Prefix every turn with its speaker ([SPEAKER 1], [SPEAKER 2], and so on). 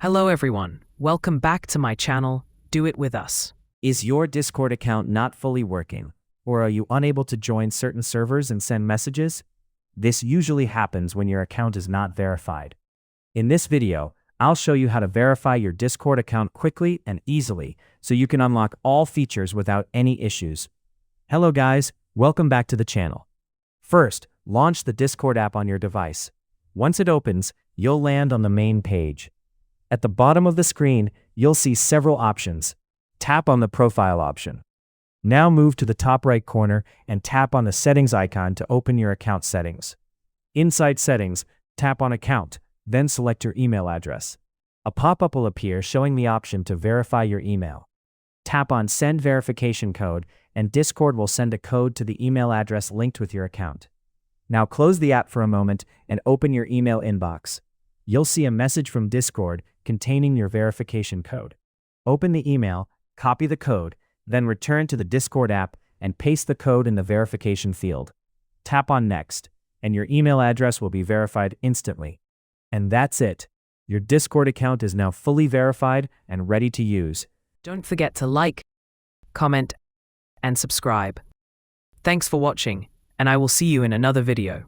[SPEAKER 1] Hello everyone, welcome back to my channel, Do It With Us.
[SPEAKER 2] Is your Discord account not fully working? Or are you unable to join certain servers and send messages? This usually happens when your account is not verified. In this video, I'll show you how to verify your Discord account quickly and easily so you can unlock all features without any issues. Hello guys, welcome back to the channel. First, launch the Discord app on your device. Once it opens, you'll land on the main page. At the bottom of the screen, you'll see several options. Tap on the profile option. Now move to the top right corner and tap on the settings icon to open your account settings. Inside settings, tap on account, then select your email address. A pop-up will appear showing the option to verify your email. Tap on send verification code and Discord will send a code to the email address linked with your account. Now close the app for a moment and open your email inbox. You'll see a message from Discord containing your verification code. Open the email, copy the code, then return to the Discord app and paste the code in the verification field. Tap on Next, and your email address will be verified instantly. And that's it. Your Discord account is now fully verified and ready to use.
[SPEAKER 1] Don't forget to like, comment, and subscribe. Thanks for watching, and I will see you in another video.